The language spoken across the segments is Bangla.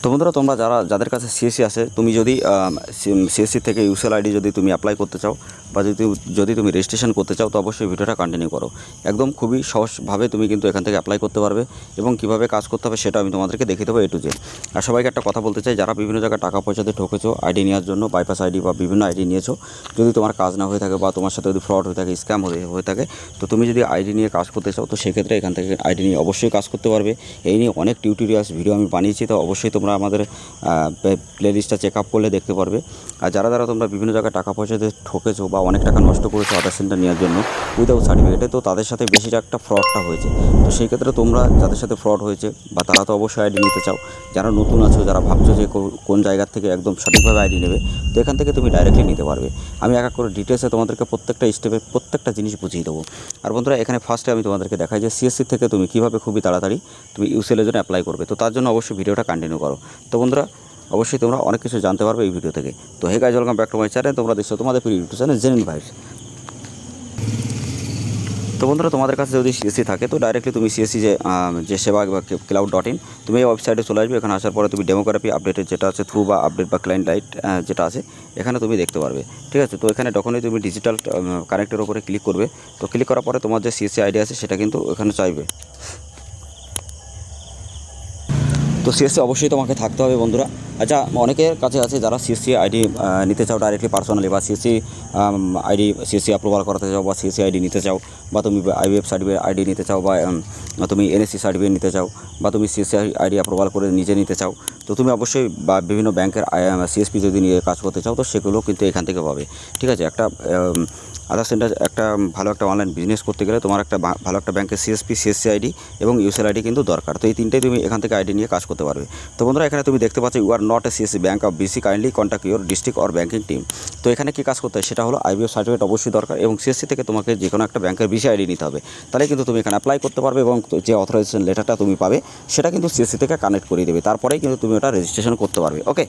তো বন্ধুরা, তোমরা যাদের কাছে সিএসসি আছে, তুমি যদি সিএসসি থেকে ইউসেল আইডি যদি তুমি অ্যাপ্লাই করতে চাও বা যদি তুমি রেজিস্ট্রেশন করতে চাও, তো অবশ্যই ভিডিওটা কন্টিনিউ করো। একদম খুবই সহজভাবে তুমি কিন্তু এখান থেকে অ্যাপ্লাই করতে পারবে এবং কীভাবে কাজ করতে হবে সেটা আমি তোমাদেরকে দেখিয়ে দেবো A to Z। আর সবাইকে একটা কথা বলতে চাই, যারা বিভিন্ন জায়গায় টাকা পয়সা দিয়ে ঠকেছো আইডি নেওয়ার জন্য, বাইপাস আইডি বা বিভিন্ন আইডি নিয়েছো, যদি তোমার কাজ না হয়ে থাকে বা তোমার সাথে যদি ফ্রড হয়ে থাকে, স্ক্যাম হয়ে থাকে, তো তুমি যদি আইডি নিয়ে কাজ করতে চাও, তো সেক্ষেত্রে এখান থেকে আইডি নিয়ে অবশ্যই কাজ করতে পারবে। এই নিয়ে অনেক টিউটোরিয়ালস ভিডিও আমি বানিয়েছি, তো অবশ্যই তোমরা আমাদের প্লেলিস্টটা চেক আপ করলে দেখতে পারবে। আর যারা তোমরা বিভিন্ন জায়গায় টাকা পয়সা দিয়ে ঠকেছো বা অনেক টাকা নষ্ট করেছো আধার সেন্টার নেওয়ার জন্য উইদাউট সার্টিফিকেটে, তো তাদের সাথে বেশিটা একটা ফ্রডটা হয়েছে। তো সেই ক্ষেত্রে তোমরা যাদের সাথে ফ্রড হয়েছে বা তারা তো অবশ্যই আইডি নিতে চাও, যারা নতুন আছো, যারা ভাবছো যে কোন জায়গার থেকে একদম সঠিকভাবে আইডি নেবে, তো এখান থেকে তুমি ডাইরেক্টলি নিতে পারবে। আমি এক এক করে ডিটেলসে তোমাদেরকে প্রত্যেকটা স্টেপে প্রত্যেকটা জিনিস বুঝিয়ে দেবো। আর বন্ধুরা, এখানে ফার্স্টে আমি তোমাদেরকে দেখাই যে সিএসসি থেকে তুমি কীভাবে খুবই তাড়াতাড়ি তুমি ইউসেলের জন্য অ্যাপ্লাই করবে। তো তার জন্য অবশ্যই ভিডিওটা কন্টিনিউ করো। তো বন্ধুরা, অবশ্যই তোমরা অনেক কিছু জানতে পারবে এই ভিডিও থেকে। তো hey guys, welcome back to my channel. তোমরা দেখছো তোমাদের প্রিয় ইউটিউব চ্যানেল জেনুইন ভাইবস। তো বন্ধুরা, তোমাদের কাছে যদি সিএসসি থাকে, তো ডাইরেক্টলি তুমি সিএসসি যে সেবা বা cloud.in, তুমি এই ওয়েবসাইটে চলে আসবে। এখানে আসার পরে তুমি ডেমোগ্রাফি আপডেটের যেটা আছে থ্রু বা আপডেট বা ক্লায়েন্ট লাইট যেটা আছে, এখানে তুমি দেখতে পারবে। ঠিক আছে, তো এখানে যখনই তুমি ডিজিটাল কানেক্টের উপরে ক্লিক করবে, তো ক্লিক করার পরে তোমার যে সিএসসি আইডি আছে সেটা কিন্তু এখানে চাইবে। তো সিএসসি অবশ্যই তোমাকে থাকতে হবে বন্ধুরা। আচ্ছা, অনেকের কাছে আছে যারা সিএসসি আইডি নিতে চাও ডাইরেক্টলি পার্সোনালি, বা সিএসসি অ্যাপ্রুভাল করাতে চাও, বা সিএসসি আইডি নিতে চাও, বা তুমি আইবিএফ সার্টিফিকেট আইডি নিতে চাও, বা তুমি এনএসসি সার্টিফিকেট নিতে চাও, বা তুমি সিএসসি আইডি অ্যাপ্রুভাল করে নিজে নিতে চাও, তো তুমি অবশ্যই বা বিভিন্ন ব্যাংকের সিএসপি যদি নিয়ে কাজ করতে চাও, তো সেগুলো কিন্তু এখান থেকে পাবে। ঠিক আছে, একটা আধার সেন্টার ভালো একটা অনলাইন বিজনেস করতে গেলে তোমার একটা ভালো একটা ব্যাংকের সিএসসি আইডি এবং ইউসেল আইডি কিন্তু দরকার। তো এই তিনটেই তুমি এখান থেকে আইডি নিয়ে কাজ করতে পারবে। তো বন্ধুরা, এখানে তুমি দেখতে পাচ্ছ you are not a CSC bank of BC, kindly contact your district or banking team. তো এখানে কী কাজ করতে হয় সেটা হলো আইবিএফ সার্টিফিকেট অবশ্যই দরকার, এবং সিএসসি থেকে তোমাকে যে কোনো একটা ব্যাংকের বিসি আইডি নিতে হবে। তাহলে কিন্তু তুমি এখানে অ্যাপ্লাই করতে পারবে, এবং যে অথরাইজেশন লেটারটা তুমি পাবে সেটা কিন্তু সিএসসি থেকে কানেক্ট করে দেবে। তারপরেই কিন্তু তুমি ওটা রেজিস্ট্রেশন করতে পারবে। ওকে,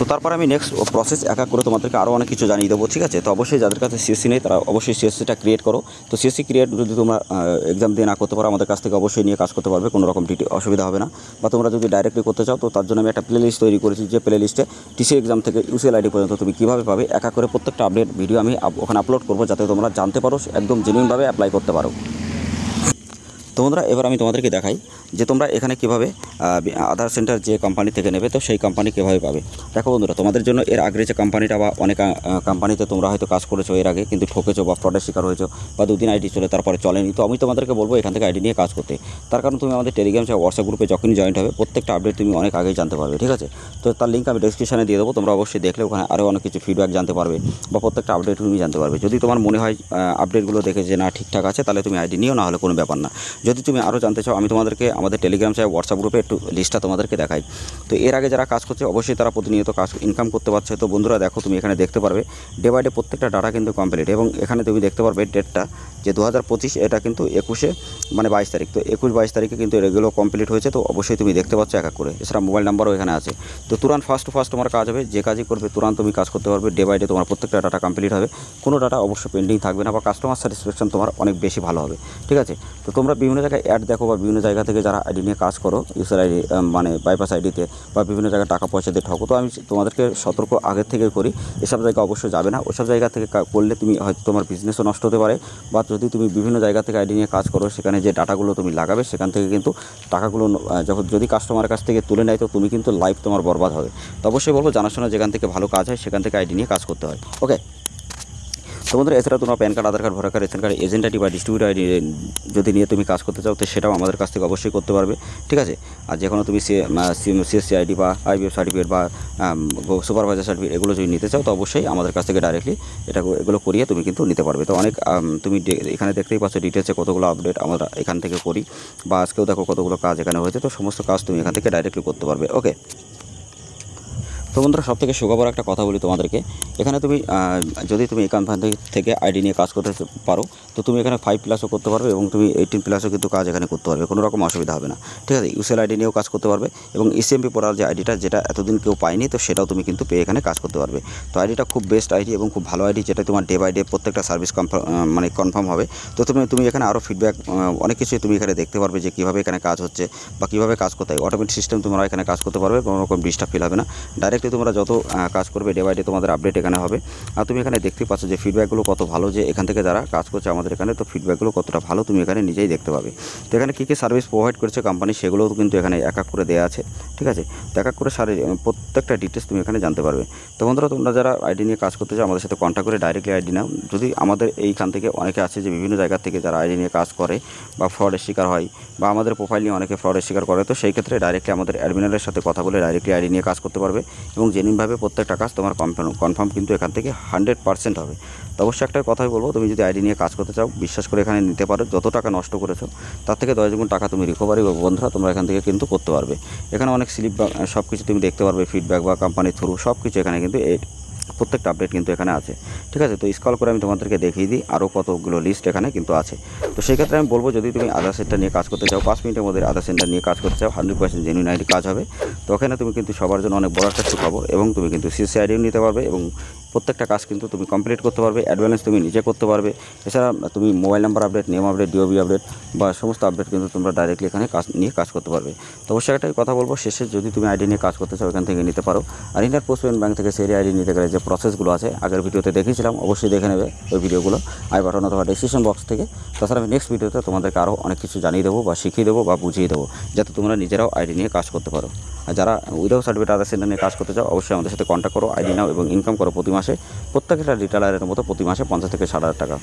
তো তারপর আমি নেক্সট প্রসেস এক এক করে তোমাদেরকে আরও অনেক কিছু জানিয়ে দেবো। ঠিক আছে, তো অবশ্যই যাদের কাছে সিএসসি নেই তারা অবশ্যই সিএসসিটা ক্রিয়েট করো। তো সিএসসি ক্রিয়েট যদি তোমরা এক্সাম দিয়ে না করতে পারো, আমাদের কাছ থেকে অবশ্যই নিয়ে কাজ করতে পারবে, কোনো রকম অসুবিধা হবে না। বা তোমরা যদি ডাইরেক্টলি করতে চাও, তো তার জন্য আমি একটা প্লে লিস্ট তৈরি করেছি, যে প্লে লিস্টে টিসি এক্সাম থেকে ইউসিএল আইডি পর্যন্ত তুমি কীভাবে পাবে এক এক করে প্রত্যেকটা আপডেট ভিডিও আমি ওখানে আপলোড করবো, যাতে তোমরা জানতে পারো, একদম জেনুইনভাবে অ্যাপ্লাই করতে পারো। তো বন্ধুরা, এবার আমি তোমাদেরকে দেখাই যে তোমরা এখানে কীভাবে আধার সেন্টার যে কোম্পানি থেকে নেবে, তো সেই কোম্পানি কীভাবে পাবে। দেখো বন্ধুরা, তোমাদের জন্য এর আগে যে কোম্পানিটা বা অনেক কোম্পানিতে তোমরা হয়তো কাজ করেছো এর আগে, কিন্তু ঠকেছো বা ফ্রডের শিকার হয়েছো, বা দুদিন আইডি চলে তারপরে চলেনি, তো আমি তোমাদেরকে বলবো এখান থেকে আইডি নিয়ে কাজ করতে। তার কারণ তুমি আমাদের টেলিগ্রাম বা হোয়াটসঅ্যাপ গ্রুপে যখনই জয়েন্ট হবে, প্রত্যেকটা আপডেট তুমি অনেক আগেই জানতে পারবে। ঠিক আছে, তো তার লিঙ্ক আমি ডেসক্রিপশনে দিয়ে দেবো, তোমরা অবশ্যই দেখলে ওখানে আরও অনেক কিছু ফিডব্যাক জানতে পারবে, বা প্রত্যেকটা আপডেট তুমি জানতে পারবে। যদি তোমার মনে হয় আপডেটগুলো দেখে যে না ঠিকঠাক আছে, তাহলে তুমি আইডি নিও, না হলে কোনো ব্যাপার না। যদি তুমি আরও জানতে চাও, আমি তোমাদেরকে আমাদের টেলিগ্রাম বা হোয়াটসঅ্যাপ গ্রুপে একটু লিস্টটা তোমাদেরকে দেখাই। তো এর আগে যারা কাজ করছে অবশ্যই তারা প্রতিনিয়ত কাজ ইনকাম করতে পারছে। তো বন্ধুরা দেখো, তুমি এখানে দেখতে পারবে ডে বাই ডে প্রত্যেকটা ডাটা কিন্তু কমপ্লিট, এবং এখানে তুমি দেখতে পারবে ডেটটা যে 2025, এটা কিন্তু 21 মানে 22 তারিখ। তো 21-22 তারিখে কিন্তু এগুলো কমপ্লিট হয়েছে। তো অবশ্যই তুমি দেখতে পাচ্ছ এক এক করে। এছাড়া মোবাইল নাম্বারও এখানে আছে। তো তুরান ফার্স্ট তোমার কাজ হবে, যে কাজই করবে তুরান তুমি কাজ করতে পারবে। ডে বাই ডে তোমার প্রত্যেকটা ডাটা কমপ্লিট হবে, কোনো ডাটা অবশ্যই পেন্ডিং থাকবে না, বা কাস্টমার স্যাটিসফ্যাকশন তোমার অনেক বেশি ভালো হবে। ঠিক আছে, তো তোমরা বিভিন্ন জায়গায় অ্যাড দেখো, বা বিভিন্ন জায়গা থেকে যারা আইডি নিয়ে কাজ করো ইউসার আইডি মানে বাইপাস আইডিতে, বা বিভিন্ন জায়গায় টাকা পয়সা দিয়ে ঠকো, তো আমি তোমাদেরকে সতর্ক আগের থেকে করি, এসব জায়গা অবশ্যই যাবে না। ওসব জায়গা থেকে করলে তুমি হয়তো তোমার বিজনেসও নষ্ট হতে পারে, বা যদি তুমি বিভিন্ন জায়গা থেকে আইডি নিয়ে কাজ করো, সেখানে যে ডাটাগুলো তুমি লাগাবে সেখান থেকে কিন্তু টাকাগুলো যদি কাস্টমারের কাছ থেকে তুলে নেয়, তো তুমি কিন্তু লাইফ তোমার বরবাদ হবে। তো অবশ্যই বলবো জানাশোনা যেখান থেকে ভালো কাজ হয় সেখান থেকে আইডি নিয়ে কাজ করতে হয়। ওকে, তো বন্ধুরা, এছাড়া তোমরা PAN card, Aadhaar card, voter card, ration card, agent ID বা ডিস্ট্রিবিউটার আইডি যদি নিয়ে তুমি কাজ করতে চাও, তো সেটাও আমাদের কাছ থেকে অবশ্যই করতে পারবে। ঠিক আছে, আর যে কোনো তুমি সিএসসি আইডি বা আইবিএফ সার্টিফিকেট বা সুপারভাইজার সার্টিফিকেট এগুলো যদি নিতে চাও, তো অবশ্যই আমাদের কাছ থেকে ডাইরেক্টলি এগুলো করিয়ে তুমি কিন্তু নিতে পারবে। তো অনেক তুমি এখানে দেখতেই পাচ্ছ ডিটেলসে কতগুলো আপডেট আমরা এখান থেকে করি, বা আজকেও দেখো কতগুলো কাজ এখানে হয়েছে। তো সমস্ত কাজ তুমি এখান থেকে ডাইরেক্টলি করতে পারবে। ওকে, তো তো বন্ধুরা সবথেকে সুখবর একটা কথা বলি তোমাদেরকে, এখানে তুমি যদি তুমি এই কোম্পানি থেকে আইডি নিয়ে কাজ করতে পারো তো তুমি এখানে 5+ করতে পারবে এবং তুমি 18+ কিন্তু কাজ এখানে করতে পারবে, কোনো রকম অসুবিধা হবে না। ঠিক আছে, ইউসিএল আইডি নিয়েও কাজ করতে পারবে এবং ইসিএমপি পোর্টাল যে আইডিটা, যেটা এতদিন কেউ পায়নি, তো সেটাও তুমি কিন্তু পেয়ে এখানে কাজ করতে পারবে। তো আইডিটা খুব বেস্ট আইডি এবং খুব ভালো আইডি, যেটা তোমার ডে বাই ডে প্রত্যেকটা সার্ভিস কনফার্ম হবে। তো তুমি এখানে আরও ফিডব্যাক অনেক কিছুই তুমি এখানে দেখতে পারবে যে কীভাবে এখানে কাজ হচ্ছে বা কীভাবে কাজ করতে হয়। অটোমেটিক সিস্টেম তোমরা এখানে কাজ করতে পারবে, কোনো রকম ডিস্টার্ব ফিল হবে না। ডাইরেক্টলি তোমরা যত কাজ করবে ডে বাই ডে তোমাদের আপডেট এখানে হবে। আর তুমি এখানে দেখতে পাচ্ছ যে ফিডব্যাকগুলো কত ভালো, যে এখান থেকে যারা কাজ করছে আমাদের এখানে, তো ফিডব্যাকগুলো কতটা ভালো তুমি এখানে নিজেই দেখতে পাবে। তো এখানে কী কী সার্ভিস প্রোভাইড করছে কোম্পানি সেগুলোও কিন্তু এখানে এক করে দেওয়া আছে। ঠিক আছে, তো এক করে প্রত্যেকটা ডিটেলস তুমি এখানে জানতে পারবে। তো বন্ধুরা তোমরা যারা আইডি নিয়ে কাজ করতে চাও আমাদের সাথে কন্ট্যাক্ট করে ডাইরেক্টলি আইডি নাও। যদি আমাদের এইখান থেকে অনেকে আছে যে বিভিন্ন জায়গা থেকে যারা আইডি নিয়ে কাজ করে বা ফ্রডের শিকার হয় বা আমাদের প্রোফাইল নিয়ে অনেকে ফ্রডের শিকার করে, তো সেই ক্ষেত্রে ডাইরেক্টলি আমাদের অ্যাডমিনারের সাথে কথা বলে ডাইরেক্টলি আইডি নিয়ে কাজ করতে পারবে এবং জেনুইনভাবে প্রত্যেকটা কাজ তোমার কনফার্ম কিন্তু এখান থেকে 100% হবে। তো অবশ্যই একটা কথাই বলবো, তুমি যদি আইডি নিয়ে কাজ করতে চাও বিশ্বাস করে এখানে নিতে পারো। যত টাকা নষ্ট করেছো তার থেকে 10 গুণ টাকা তুমি রিকভারি বন্ধুরা তোমরা এখান থেকে কিন্তু করতে পারবে। এখানে অনেক স্লিপ বা সব কিছু তুমি দেখতে পারবে, ফিডব্যাক বা কোম্পানির থ্রু সব কিছু এখানে কিন্তু প্রত্যেকটা আপডেট কিন্তু এখানে আছে। ঠিক আছে, তো স্ক্রল করে আমি তোমাদেরকে দেখিয়ে দিই আরও কতগুলো লিস্ট এখানে কিন্তু আছে। তো সেই ক্ষেত্রে আমি বলবো, যদি তুমি আধার সেন্টার নিয়ে কাজ করতে চাও, 5 মিনিটের মধ্যে আধার সেন্টার নিয়ে কাজ করতে চাও, 100% জেনুইন আইডি কাজ হবে। তো ওখানে তুমি কিন্তু সবার জন্য অনেক বড় একটা সুখবর, এবং তুমি কিন্তু সিসি আইডিও নিতে পারবে এবং প্রত্যেকটা কাজ কিন্তু তুমি কমপ্লিট করতে পারবে। অ্যাডভান্স তুমি নিজে করতে পারবে। এছাড়া তুমি mobile number update, name update, DOB update বা সমস্ত আপডেট কিন্তু তোমরা ডাইরেক্টলি এখানে কাজ করতে পারবে। তো অবশ্যই একটাই কথা বলবো শেষে, যদি তুমি আইডি নিয়ে কাজ করতে চাও এখান থেকে নিতে পারো। আর ইন্ডিয়ান পোস্ট পেমেন্ট ব্যাঙ্ক থেকে সেই আইডি নিতে গেলে যে প্রসেসগুলো আছে আগের ভিডিওতে দেখিয়েছিলাম, অবশ্যই দেখে নেবে ওই ভিডিওগুলো আই বাটন অথবা ডিসক্রিপশন বক্স থেকে। তাছাড়া আমি নেক্সট ভিডিওতে তোমাদেরকে আরও অনেক কিছু জানিয়ে দেবো বা শিখিয়ে দেবো বা বুঝিয়ে দেবো, যাতে তোমরা নিজেরাও আইডি নিয়ে কাজ করতে পারো। আর যারা উইদাউট সার্টিফিকেট আধার সেন্টার নিয়ে কাজ করতে চাও অবশ্যই আমাদের সাথে কন্ট্যাক্ট করো, আইডি নাও এবং ইনকাম করো প্রতি মাসে প্রত্যেকটা রিটেলারের মতো প্রতি মাসে 50 থেকে 60,000 টাকা।